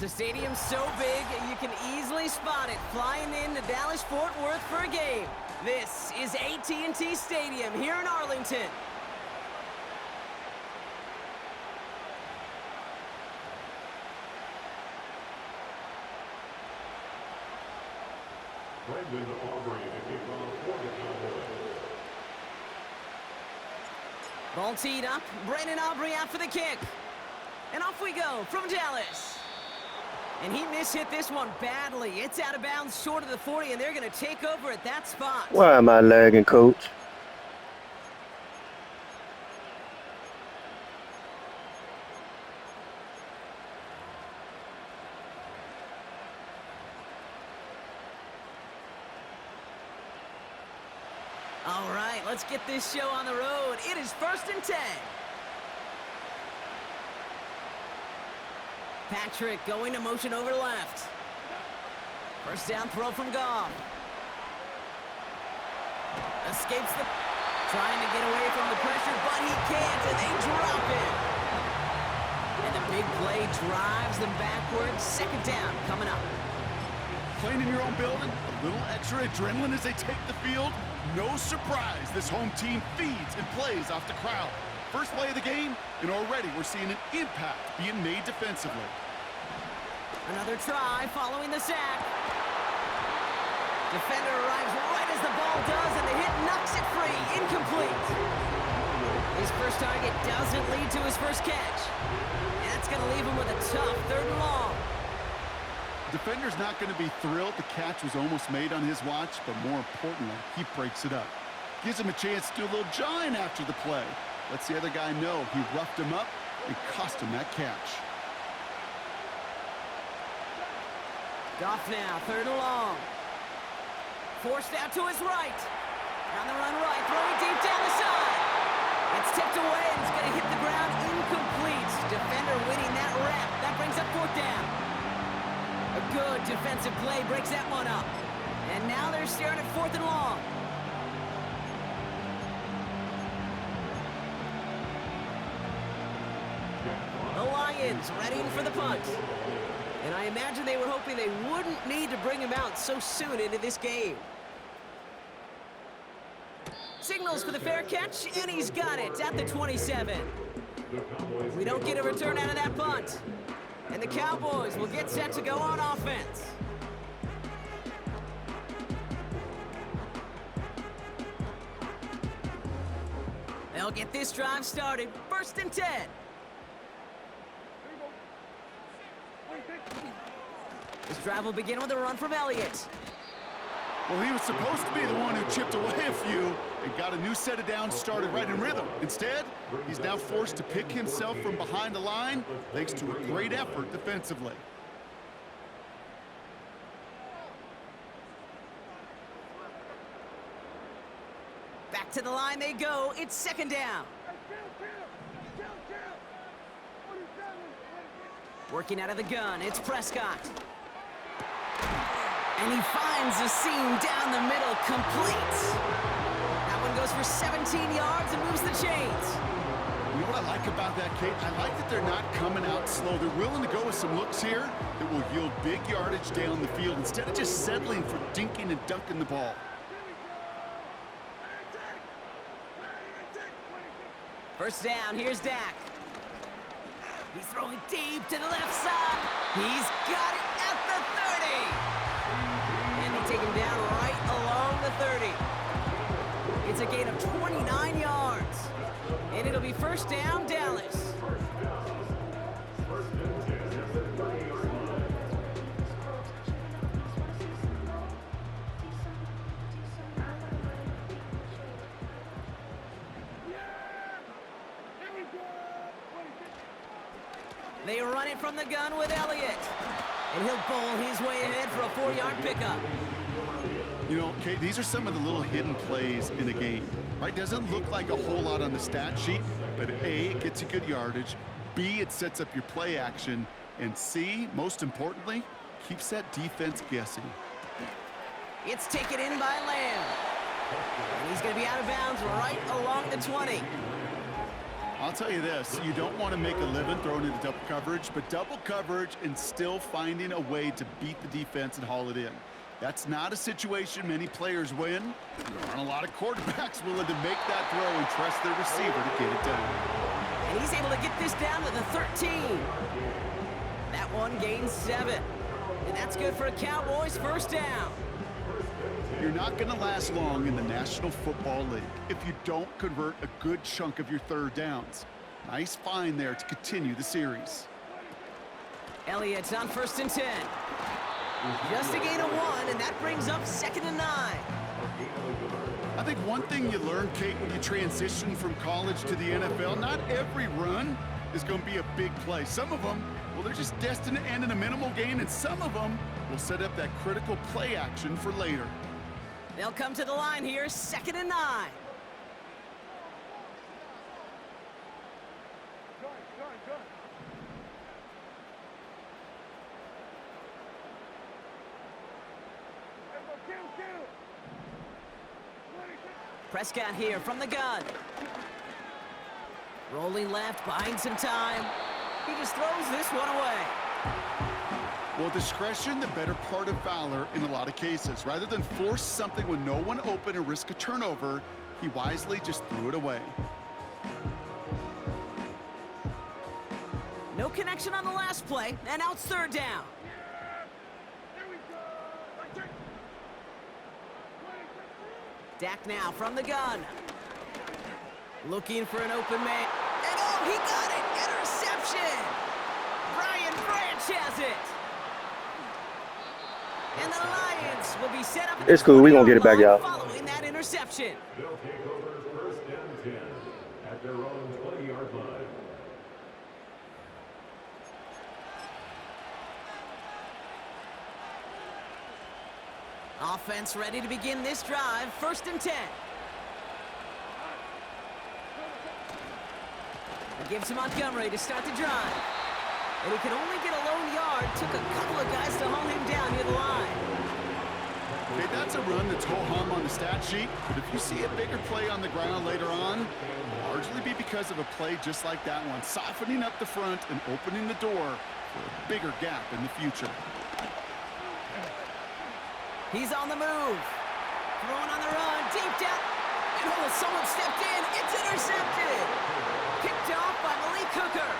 The stadium's so big, you can easily spot it flying into Dallas-Fort Worth for a game. This is AT&T Stadium here in Arlington. Ball teed up. Brandon Aubrey out for the kick. And off we go from Dallas. And he mishit this one badly. It's out of bounds short of the 40, and they're going to take over at that spot. Why am I lagging, coach? All right, let's get this show on the road. It is 1st and 10. Patrick going to motion over left. First down throw from Goff. Escapes the... Trying to get away from the pressure, but he can't, and they drop it. And the big play drives them backwards. 2nd down coming up. Playing in your own building, a little extra adrenaline as they take the field. No surprise, this home team feeds and plays off the crowd. First play of the game, and already we're seeing an impact being made defensively. Another try following the sack. Defender arrives right as the ball does, and the hit knocks it free. Incomplete. His first target doesn't lead to his first catch. And that's going to leave him with a tough 3rd and long. Defender's not going to be thrilled the catch was almost made on his watch, but more importantly, he breaks it up. Gives him a chance to do a little jawing after the play. Lets the other guy know he roughed him up and cost him that catch. Goff now, 3rd and long. Forced out to his right. On the run right, throwing deep down the side. It's tipped away, and it's going to hit the ground incomplete. Defender winning that rep. That brings up 4th down. A good defensive play breaks that one up. And now they're staring at 4th and long. The Lions ready for the punt. And I imagine they were hoping they wouldn't need to bring him out so soon into this game. Signals for the fair catch, and he's got it at the 27. We don't get a return out of that punt. And the Cowboys will get set to go on offense. They'll get this drive started. 1st and 10. This drive will begin with a run from Elliott. Well, he was supposed to be the one who chipped away a few and got a new set of downs started right in rhythm. Instead, he's now forced to pick himself from behind the line thanks to a great effort defensively. Back to the line they go. It's 2nd down. Working out of the gun, it's Prescott. And he finds a seam down the middle, complete. That one goes for 17 yards and moves the chains. You know what I like about that, Kate? I like that they're not coming out slow. They're willing to go with some looks here that will yield big yardage down the field instead of just settling for dinking and dunking the ball. First down, here's Dak. He's throwing deep to the left side. He's got it at the 30. And they take him down right along the 30. It's a gain of 29 yards. And it'll be 1st down, Dallas. They run it from the gun with Elliott. And he'll bowl his way ahead for a 4-yard pickup. You know, Kate, these are some of the little hidden plays in a game. Right? Doesn't look like a whole lot on the stat sheet, but A, it gets you good yardage. B, it sets up your play action. And C, most importantly, keeps that defense guessing. It's taken in by Lamb. And he's going to be out of bounds right along the 20. I'll tell you this, you don't want to make a living throwing into double coverage, but double coverage and still finding a way to beat the defense and haul it in. That's not a situation many players win. There aren't a lot of quarterbacks willing to make that throw and trust their receiver to get it done. And he's able to get this down to the 13. That one gains 7. And that's good for a Cowboys first down. You're not going to last long in the National Football League if you don't convert a good chunk of your third downs. Nice find there to continue the series. Elliott's on 1st and 10. Just a gain of 1, and that brings up 2nd and 9. I think one thing you learn, Kate, when you transition from college to the NFL, not every run is going to be a big play. Some of them, well, they're just destined to end in a minimal gain, and some of them will set up that critical play action for later. They'll come to the line here, 2nd and 9. Prescott here from the gun. Rolling left, buying some time. He just throws this one away. Well, discretion, the better part of valor in a lot of cases. Rather than force something with no one open and risk a turnover, he wisely just threw it away. No connection on the last play, and now it's 3rd down. Dak now from the gun. Looking for an open man. And oh, he got it! Interception! Brian Branch has it! And the Lions will be set up. It's cool. We're going to get it back, y'all. Following that interception. They'll take over 1st and 10 at their own 20-yard line. Offense ready to begin this drive. 1st and 10. It gives to Montgomery to start the drive. And he can only get a lone yard. Took a couple of guys to haul him down near the line. Okay, that's a run that's ho-hum on the stat sheet, but if you see a bigger play on the ground later on, it'll largely be because of a play just like that one, softening up the front and opening the door for a bigger gap in the future. He's on the move. Throwing on the run, deep down. And oh, someone stepped in. It's intercepted. Picked off by Malik Hooker.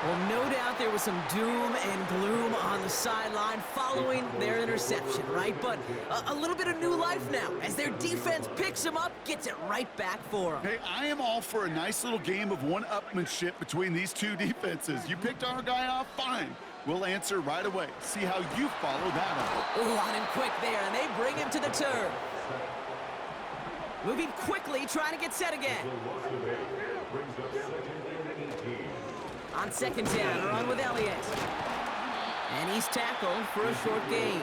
Well, no doubt there was some doom and gloom on the sideline following their interception, right? But a little bit of new life now as their defense picks him up, gets it right back for him. Hey, I am all for a nice little game of one-upmanship between these two defenses. You picked our guy off, fine. We'll answer right away. See how you follow that up. Ooh, on him quick there, and they bring him to the turf. Moving quickly, trying to get set again. On 2nd down, a run with Elliott. And he's tackled for a short gain.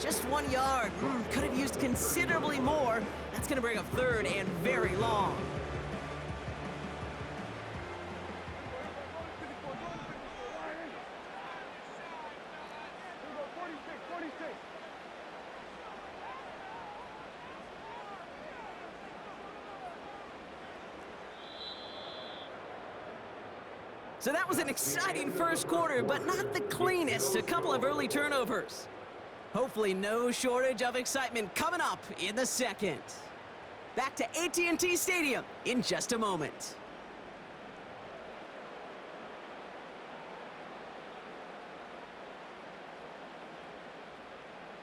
Just 1 yard. Could have used considerably more. That's going to bring up 3rd and very long. So that was an exciting first quarter, but not the cleanest. A couple of early turnovers. Hopefully no shortage of excitement coming up in the second. Back to AT&T Stadium in just a moment.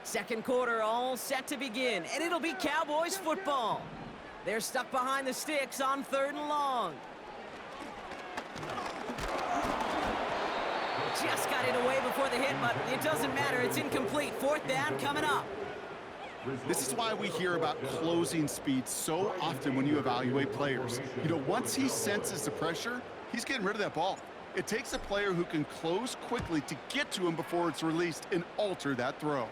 Second quarter all set to begin, and it'll be Cowboys football. They're stuck behind the sticks on 3rd and long. Just got it away before the hit, but it doesn't matter. It's incomplete. 4th down coming up. This is why we hear about closing speed so often when you evaluate players. You know, once he senses the pressure, he's getting rid of that ball. It takes a player who can close quickly to get to him before it's released and alter that throw.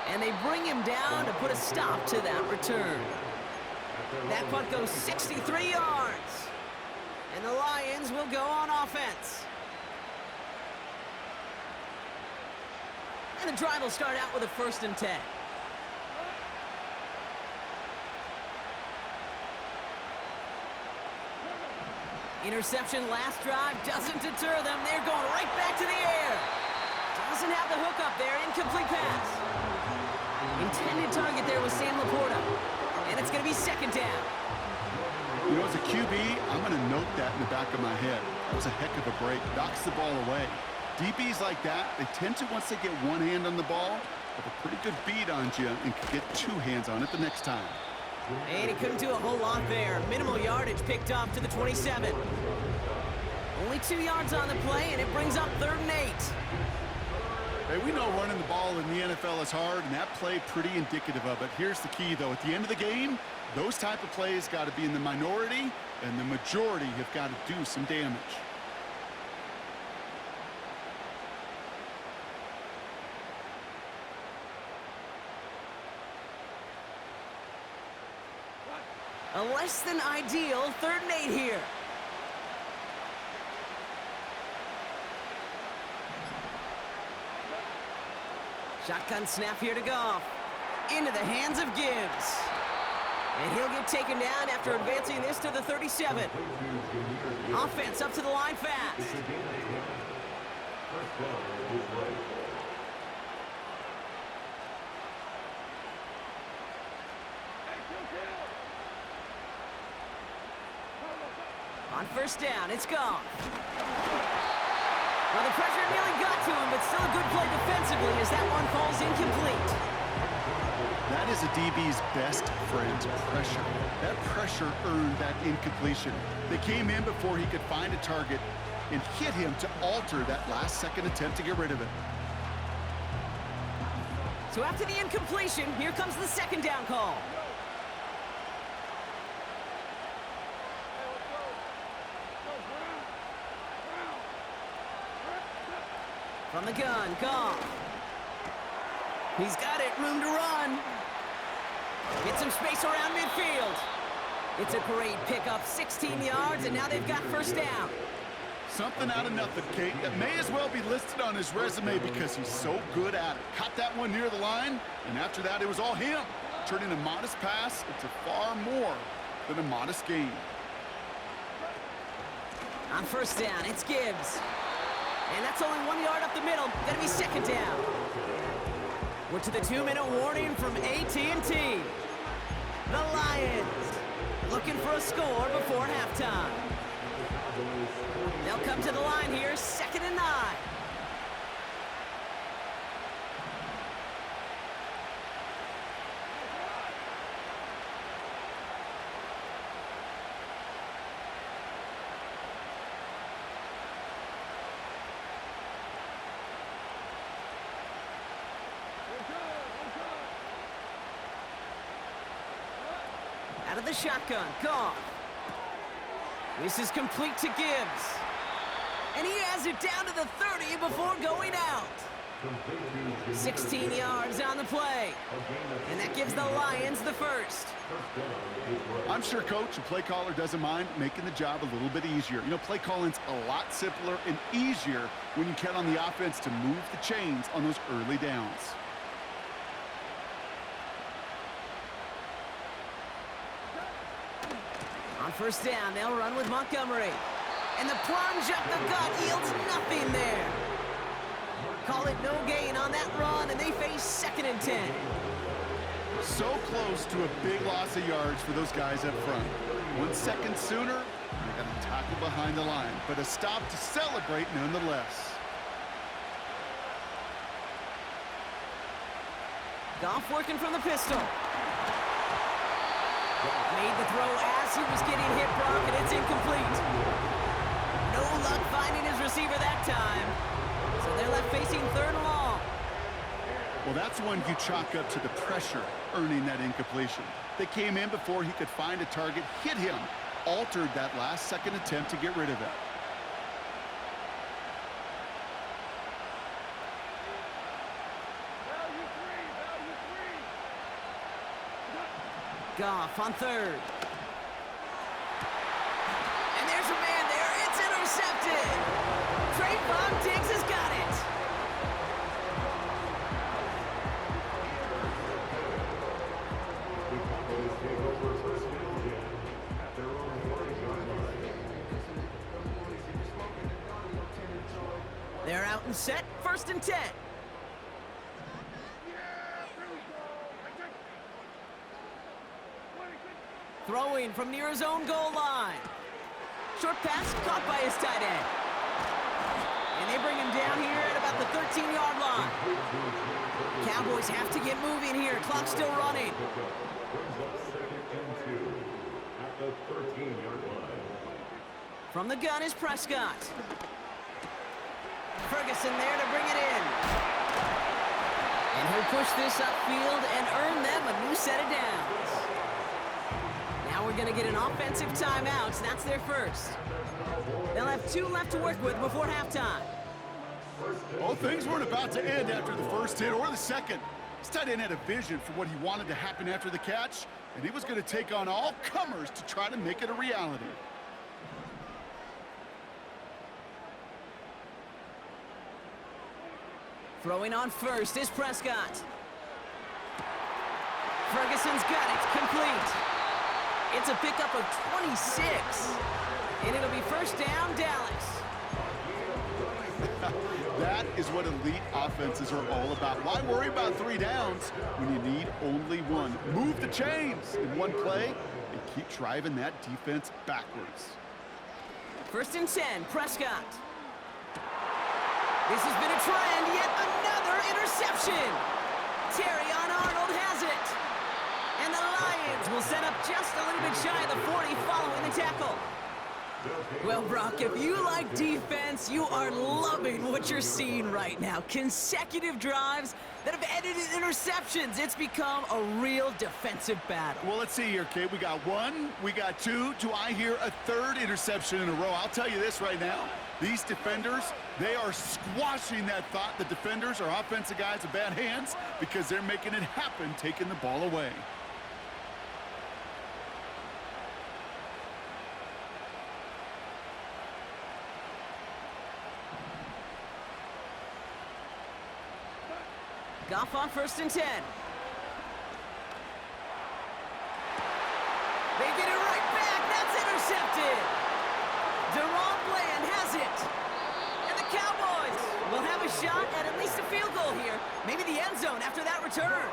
And they bring him down to put a stop to that return. That punt goes 63 yards. And the Lions will go on offense. And the drive will start out with a 1st and 10. Interception last drive doesn't deter them. They're going right back to the air. Doesn't have the hook up there. Incomplete pass. Intended target there was Sam Laporta. And it's going to be 2nd down. You know, as a QB, I'm going to note that in the back of my head. That was a heck of a break. Knocks the ball away. DBs like that, they tend to, once they get one hand on the ball, have a pretty good beat on you and can get 2 hands on it the next time. And he couldn't do a whole lot there. Minimal yardage picked up to the 27. Only 2 yards on the play, and it brings up 3rd and 8. Hey, we know running the ball in the NFL is hard, and that play pretty indicative of it. Here's the key, though. At the end of the game, those type of plays got to be in the minority, and the majority have got to do some damage. A less than ideal 3rd and 8 here. Shotgun snap here to Goff. Into the hands of Gibbs. And he'll get taken down after advancing this to the 37. Offense up to the line fast. On 1st down, it's Goff. Well, the pressure nearly got to him, but still a good play defensively as that one falls incomplete. That is a DB's best friend, pressure. That pressure earned that incompletion. They came in before he could find a target and hit him to alter that last-second attempt to get rid of it. So after the incompletion, here comes the 2nd down call. From the gun, Goff. He's got it, room to run. Get some space around midfield. It's a great pickup, 16 yards, and now they've got 1st down. Something out of nothing, Kate. That may as well be listed on his resume because he's so good at it. Caught that one near the line, and after that, it was all him. Turning a modest pass into far more than a modest gain. On 1st down, it's Gibbs. And that's only 1 yard up the middle. Gonna be 2nd down. We're to the 2-minute warning from AT&T. The Lions looking for a score before halftime. They'll come to the line here, 2nd and 9. Out of the shotgun, Goff. This is complete to Gibbs. And he has it down to the 30 before going out. 16 yards on the play. And that gives the Lions the 1st. I'm sure coach and play caller doesn't mind making the job a little bit easier. You know, play calling's a lot simpler and easier when you count on the offense to move the chains on those early downs. On 1st down, they'll run with Montgomery. And the plunge up the gut yields nothing there. Call it no gain on that run, and they face 2nd and 10. So close to a big loss of yards for those guys up front. 1 second sooner, they got to tackle behind the line, but a stop to celebrate nonetheless. Goff working from the pistol. Made the throw as he was getting hit, Brock, and it's incomplete. No luck finding his receiver that time. So they're left facing 3rd and long. Well, that's one you chalk up to the pressure earning that incompletion. They came in before he could find a target, hit him, altered that last-second attempt to get rid of it. Goff on 3rd. And there's a man there. It's intercepted. Trayvon Diggs has got it. They're out and set, 1st and 10. Throwing from near his own goal line. Short pass caught by his tight end. And they bring him down here at about the 13-yard line. Cowboys have to get moving here. Clock's still running. At the 13-yard line. From the gun is Prescott. Ferguson there to bring it in. And he'll push this upfield and earn them a new set of downs. Now we're going to get an offensive timeout. That's their first. They'll have 2 left to work with before halftime. Well, things weren't about to end after the first hit or the second. This tight end had a vision for what he wanted to happen after the catch, and he was going to take on all comers to try to make it a reality. Throwing on first is Prescott. Ferguson's got it, complete. It's a pickup of 26. And it'll be 1st down, Dallas. That is what elite offenses are all about. Why worry about 3 downs when you need only 1? Move the chains in one play and keep driving that defense backwards. 1st and 10, Prescott. This has been a trend, yet another interception. Terry on Arnold has it. And the Lions will set up just a little bit shy of the 40 following the tackle. Well, Brock, if you like defense, you are loving what you're seeing right now. Consecutive drives that have ended in interceptions. It's become a real defensive battle. Well, let's see here, Kate. We got 1, we got 2. Do I hear a 3rd interception in a row? I'll tell you this right now. These defenders, they are squashing that thought. The defenders are offensive guys with bad hands because they're making it happen, taking the ball away. Goff on 1st and 10. They get it right back. That's intercepted. Deron Bland has it. And the Cowboys will have a shot at least a field goal here. Maybe the end zone after that return.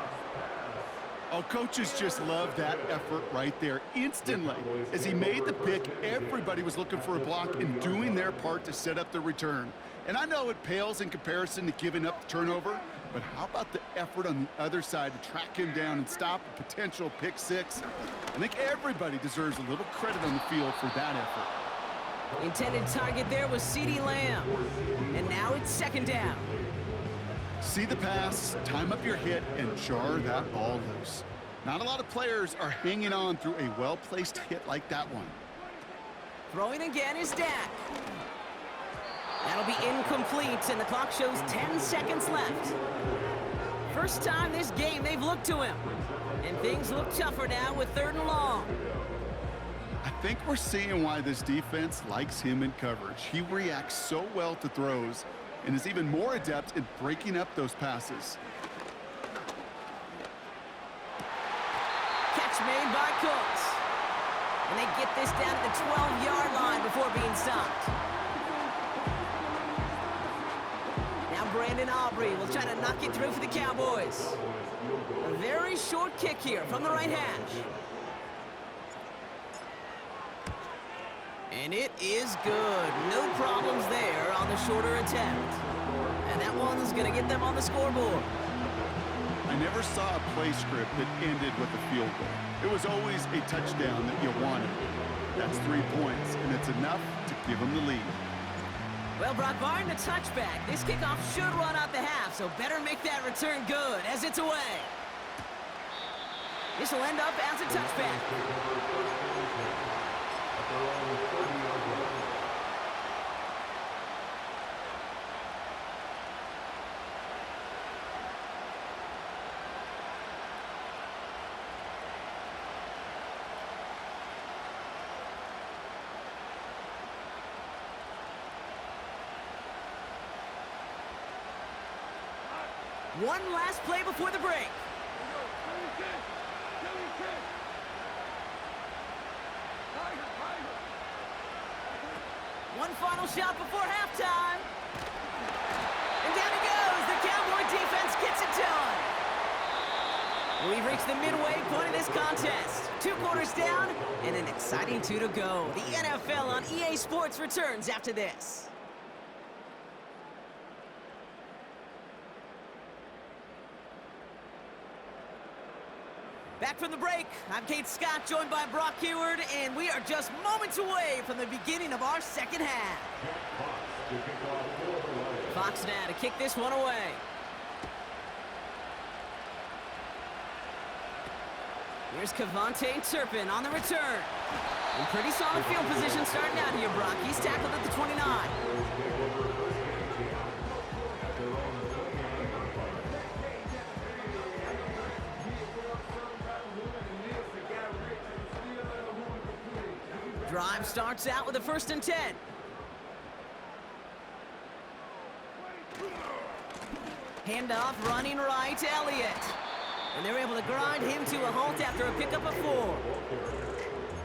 Oh, coaches just love that effort right there. Instantly, as he made the pick, everybody was looking for a block and doing their part to set up the return. And I know it pales in comparison to giving up the turnover, but how about the effort on the other side to track him down and stop a potential pick 6? I think everybody deserves a little credit on the field for that effort. Intended target there was CeeDee Lamb. And now it's 2nd down. See the pass, time up your hit, and jar that ball loose. Not a lot of players are hanging on through a well-placed hit like that one. Throwing again is Dak. That'll be incomplete, and the clock shows 10 seconds left. First time this game they've looked to him. And things look tougher now with 3rd and long. I think we're seeing why this defense likes him in coverage. He reacts so well to throws and is even more adept at breaking up those passes. Catch made by Cooks. And they get this down at the 12-yard line before being stopped. Now Brandon Aubrey will try to knock it through for the Cowboys. A very short kick here from the right hash. And it is good. No problems there on the shorter attempt. And that one's going to get them on the scoreboard. I never saw a play script that ended with a field goal. It was always a touchdown that you wanted. That's 3 points, and it's enough to give them the lead. Well, Brock, barring the touchback, this kickoff should run out the half, so better make that return good as it's away. This will end up as a touchback. One last play before the break. One final shot before halftime. down he goes. The Cowboy defense gets it done. We've reached the midway point of this contest. 2 quarters down and an exciting 2 to go. The NFL on EA Sports returns after this. Back from the break, I'm Kate Scott, joined by Brock Heward, and we are just moments away from the beginning of our second half. Fox now to kick this one away. Here's Kevontae Turpin on the return. In pretty solid field position starting out here, Brock. He's tackled at the 29. Drive starts out with a 1st and 10. Handoff running right, Elliott. And they're able to grind him to a halt after a pickup of 4.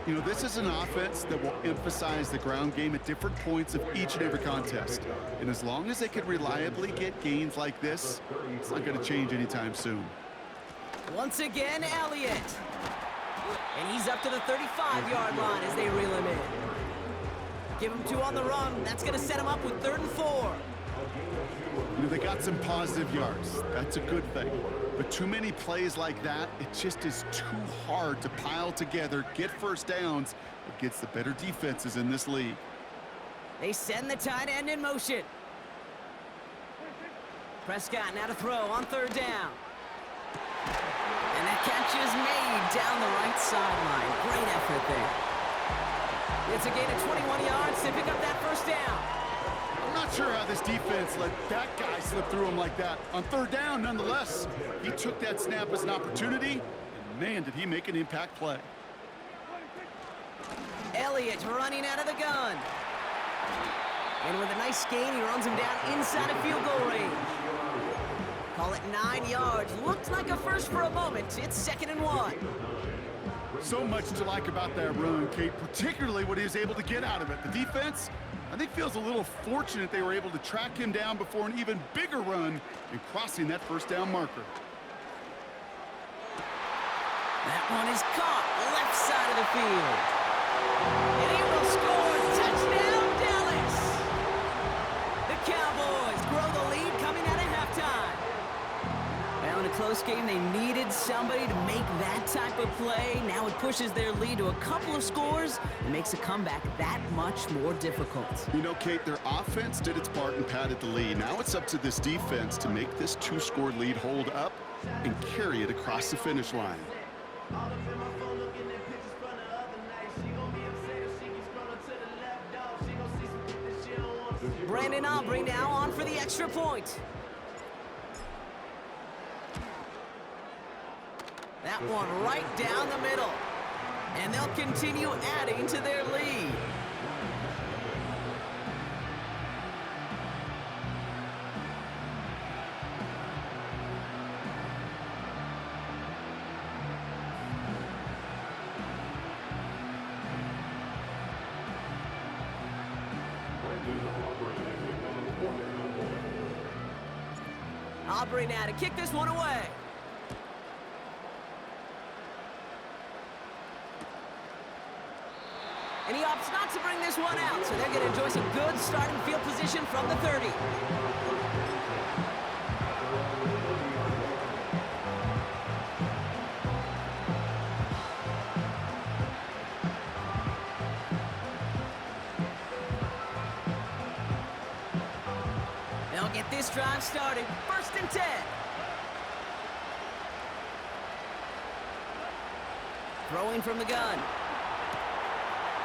You know, this is an offense that will emphasize the ground game at different points of each and every contest. And as long as they can reliably get gains like this, it's not going to change anytime soon. Once again, Elliott. And he's up to the 35-yard line as they reel him in. Give him 2 on the run. That's going to set him up with 3rd and 4. You know, they got some positive yards. That's a good thing. But too many plays like that, it just is too hard to pile together, get 1st downs against the better defenses in this league. They send the tight end in motion. Prescott now to throw on 3rd down. And that catch is made down the right sideline. Great effort there. It's a gain of 21 yards to pick up that 1st down. I'm not sure how this defense let that guy slip through him like that. On 3rd down, nonetheless, he took that snap as an opportunity, and man, did he make an impact play. Elliott running out of the gun. And with a nice gain, he runs him down inside of field goal range. Call it 9 yards. Looked like a first for a moment. It's 2nd and 1. So much to like about that run, Kate, particularly what he was able to get out of it. The defense, I think, feels a little fortunate they were able to track him down before an even bigger run and crossing that 1st down marker. That one is caught left side of the field. And he will score. Touchdown, Dallas. The Cowboys grow the lead coming out of halftime. Well, in a close game, they needed somebody to make that type of play. Now it pushes their lead to a couple of scores and makes a comeback that much more difficult. You know, Kate, their offense did its part and padded the lead. Now it's up to this defense to make this 2-score lead hold up and carry it across the finish line. Brandon Aubrey now on for the extra point. That one right down the middle. And they'll continue adding to their lead. Aubrey now to kick this one away. And he opts not to bring this one out, so they're going to enjoy some good starting field position from the 30. They'll get this drive started. 1st and 10. Throwing from the gun.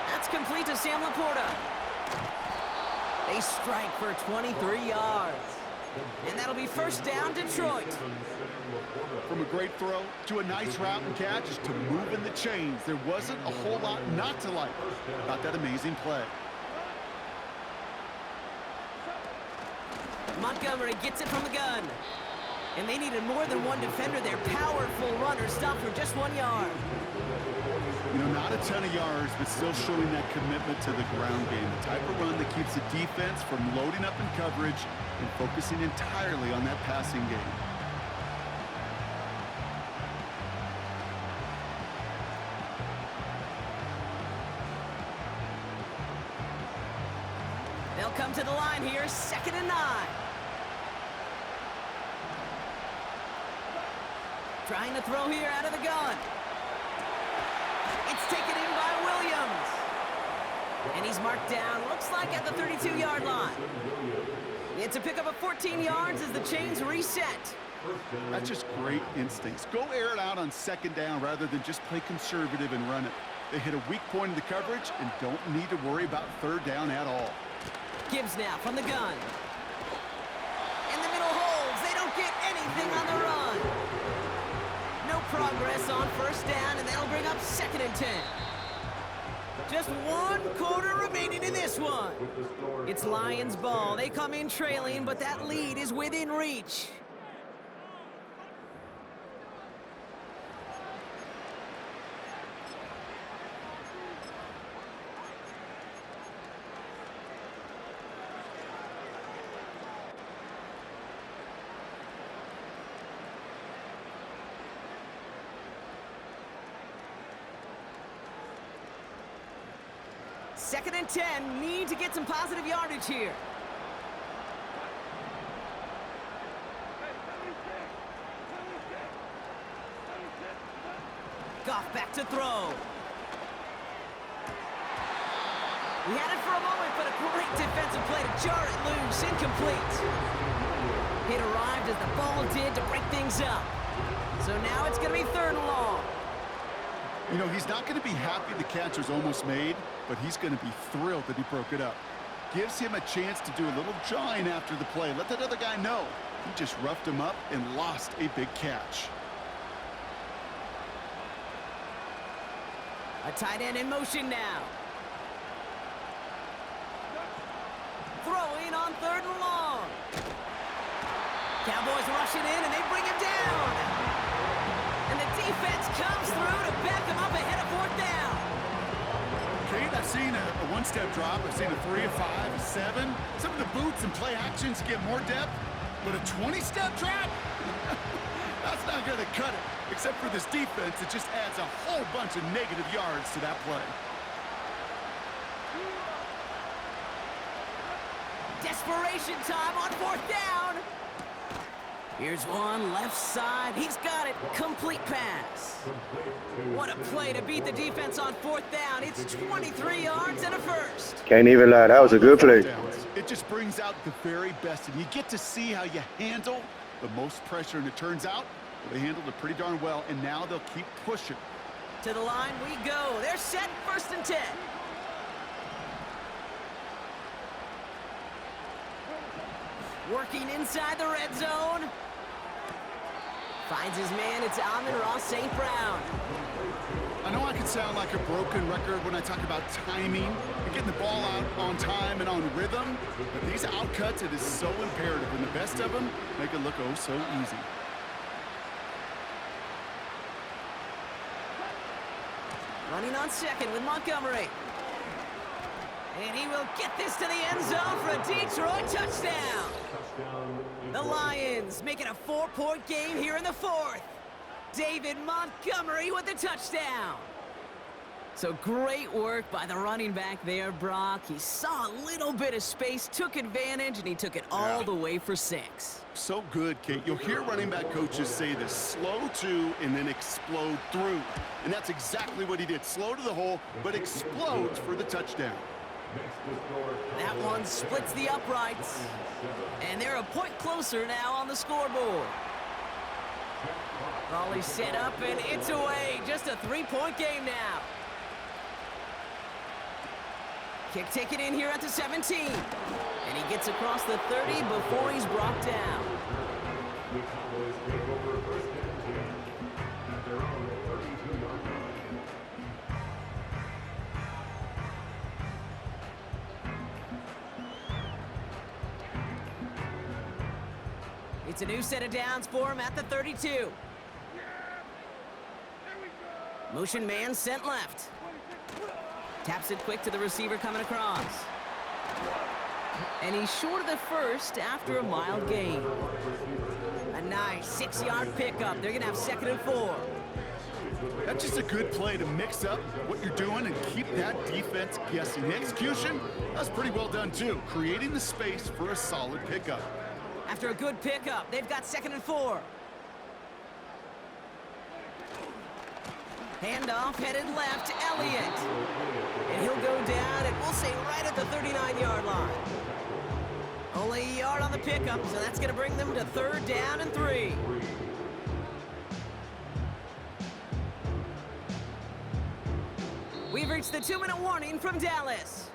That's complete to Sam Laporta. They strike for 23 yards. And that'll be 1st down, Detroit. From a great throw to a nice route and catch to moving the chains, there wasn't a whole lot not to like about that amazing play. Montgomery gets it from the gun. And they needed more than one defender there. Powerful runner stopped for just 1 yard. You know, not a ton of yards, but still showing that commitment to the ground game. The type of run that keeps the defense from loading up in coverage and focusing entirely on that passing game. They'll come to the line here, 2nd and 9. Trying to throw here out of the gun. It's taken in by Williams. And he's marked down, looks like at the 32-yard line. It's a pickup of 14 yards as the chains reset. That's just great instincts. Go air it out on 2nd down rather than just play conservative and run it. They hit a weak point in the coverage and don't need to worry about 3rd down at all. Gibbs now from the gun. In the middle holds. They don't get anything on the run. No progress on 1st down, and that'll bring up 2nd and 10. Just 1 quarter remaining in this one. It's Lions ball. They come in trailing, but that lead is within reach. Second and 10, need to get some positive yardage here. Goff back to throw. He had it for a moment, but a great defensive play to jar it loose. Incomplete. It arrived as the ball did to break things up. So now it's going to be 3rd and long. You know, he's not going to be happy the catch was almost made, but he's going to be thrilled that he broke it up. Gives him a chance to do a little jawing after the play. Let that other guy know. He just roughed him up and lost a big catch. A tight end in motion now. Throwing on 3rd and long. Cowboys rushing in, and they bring him down. And the defense comes through to back them up ahead of 4th down. Kate, I've seen a one-step drop. I've seen a 3, a 5, a 7. Some of the boots and play actions get more depth, but a 20-step drop? That's not going to cut it. Except for this defense, it just adds a whole bunch of negative yards to that play. Desperation time on 4th down. Here's one left side. He's got it. Complete pass. What a play to beat the defense on 4th down. It's 23 yards and a first. Can't even lie. That was a good play. It just brings out the very best, and you get to see how you handle the most pressure, and it turns out they handled it pretty darn well, and now they'll keep pushing. To the line we go. They're set 1st and 10. Working inside the red zone. Finds his man. It's Amon-Ra St. Brown. I know I can sound like a broken record when I talk about timing and getting the ball out on time and on rhythm, but these outcuts, it is so imperative, and the best of them make it look oh so easy. Running on 2nd with Montgomery. And he will get this to the end zone for a Detroit touchdown. The Lions make it a 4-point game here in the 4th. David Montgomery with the touchdown. So great work by the running back there, Brock. He saw a little bit of space, took advantage, and he took it all the way for 6. So good, Kate. You'll hear running back coaches say this: slow to and then explode through. And that's exactly what he did. Slow to the hole, but explodes for the touchdown. That one splits the uprights. And they're a point closer now on the scoreboard. Raleigh set up, and it's away. Just a 3-point game now. Kick taken in here at the 17. And he gets across the 30 before he's brought down. The Cowboys take over 1st and 10 at their own 32-yard line. It's a new set of downs for him at the 32. Motion man sent left. Taps it quick to the receiver coming across. And he's short of the first after a mild gain. A nice 6-yard pickup. They're going to have 2nd and 4. That's just a good play to mix up what you're doing and keep that defense guessing. The execution, that's pretty well done too, creating the space for a solid pickup. After a good pickup, they've got 2nd and 4. Handoff headed left, Elliott. And he'll go down, and we'll say right at the 39-yard line. Only a yard on the pickup, so that's going to bring them to 3rd down and 3. We've reached the 2-minute warning from Dallas.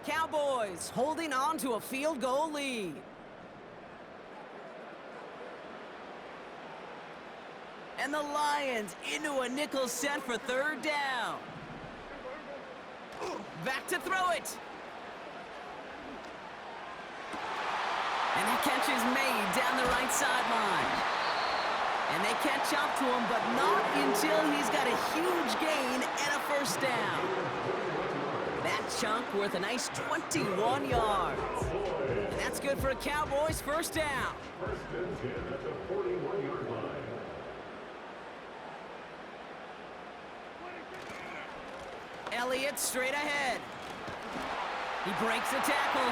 Cowboys holding on to a field goal lead. And the Lions into a nickel set for 3rd down. Back to throw it. And that catch is made down the right sideline. And they catch up to him, but not until he's got a huge gain and a 1st down. That chunk worth a nice 21 yards. And that's good for a Cowboys 1st down. First and 10 at the 41-yard line. Elliott straight ahead. He breaks a tackle.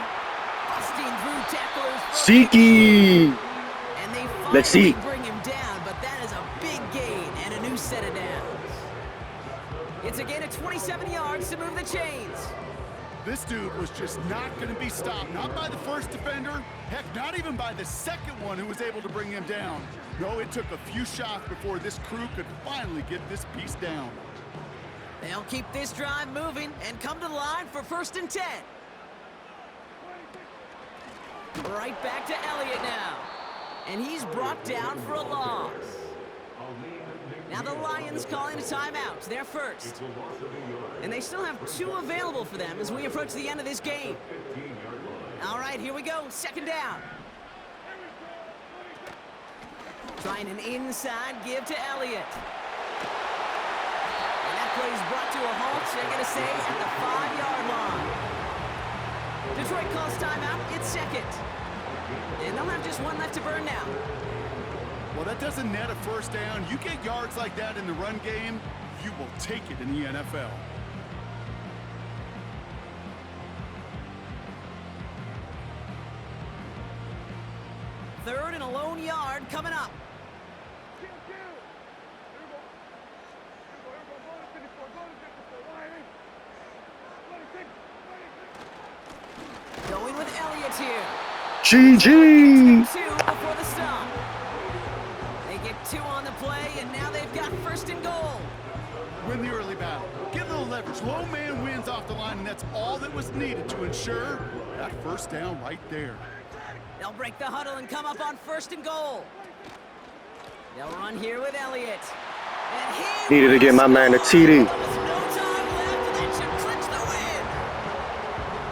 Busting through tacklers. Siki! And they Let's see. finally bring him down, but that is a big gain and a new set of downs. It's a gain of 27 yards to move the chains. This dude was just not going to be stopped, not by the first defender, heck, not even by the second one who was able to bring him down. No, it took a few shots before this crew could finally get this piece down. They'll keep this drive moving and come to the line for 1st and 10. Right back to Elliott now. And he's brought down for a loss. Now the Lions calling a timeout. They're first. And they still have 2 available for them as we approach the end of this game. All right, here we go. 2nd down. Trying an inside give to Elliott. And that play is brought to a halt, they're going to say, at the 5-yard line. Detroit calls timeout. It's 2nd. And they'll have just 1 left to burn now. Well, that doesn't net a 1st down. You get yards like that in the run game, you will take it in the NFL. Third and a lone yard coming up. Going with Elliott here. GG! 2 before the stop. They get 2 on the play, and now they've got 1st and goal. Win the early battle. Get a little leverage. Low man wins off the line, and that's all that was needed to ensure that 1st down right there. They'll break the huddle and come up on 1st and goal. They'll run here with Elliott. And he Needed to get my man a TD. With no time left, and that should clinch the win.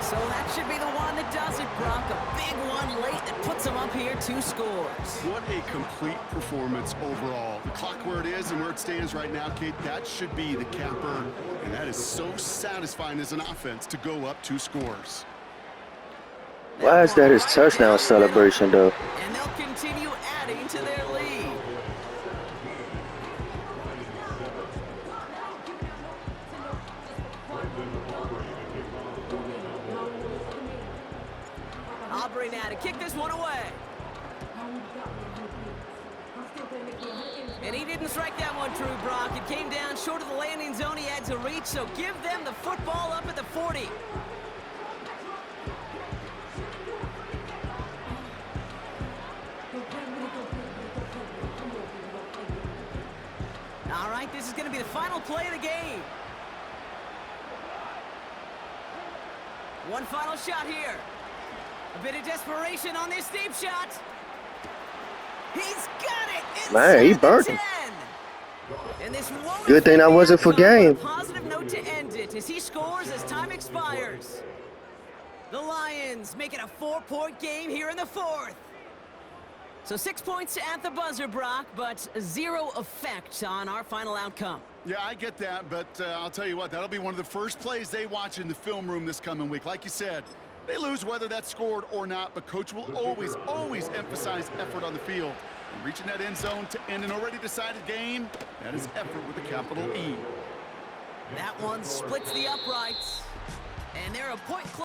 So that should be the one that does it, Brock. A big one late that puts them up here 2 scores. What a complete performance overall. The clock where it is and where it stands right now, Kate, that should be the capper. And that is so satisfying as an offense to go up 2 scores. Why is that his touchdown celebration, though? And they'll continue adding to their lead. Aubrey now to kick this one away. And he didn't strike that one true, Brock. It came down short of the landing zone he had to reach, so give them the football up at the 40. All right, this is going to be the final play of the game. One final shot here. A bit of desperation on this deep shot. He's got it. Man, he burnt him. And this won't Good thing I wasn't for game. Positive note to end it as he scores as time expires. The Lions make it a 4-point game here in the 4th. So 6 points at the buzzer, Brock, but 0 effect on our final outcome. Yeah, I get that, but I'll tell you what, that'll be one of the first plays they watch in the film room this coming week. Like you said, they lose whether that's scored or not, but Coach will always emphasize effort on the field. And reaching that end zone to end an already decided game, that is effort with a capital E. That one splits the uprights. And they're a point close.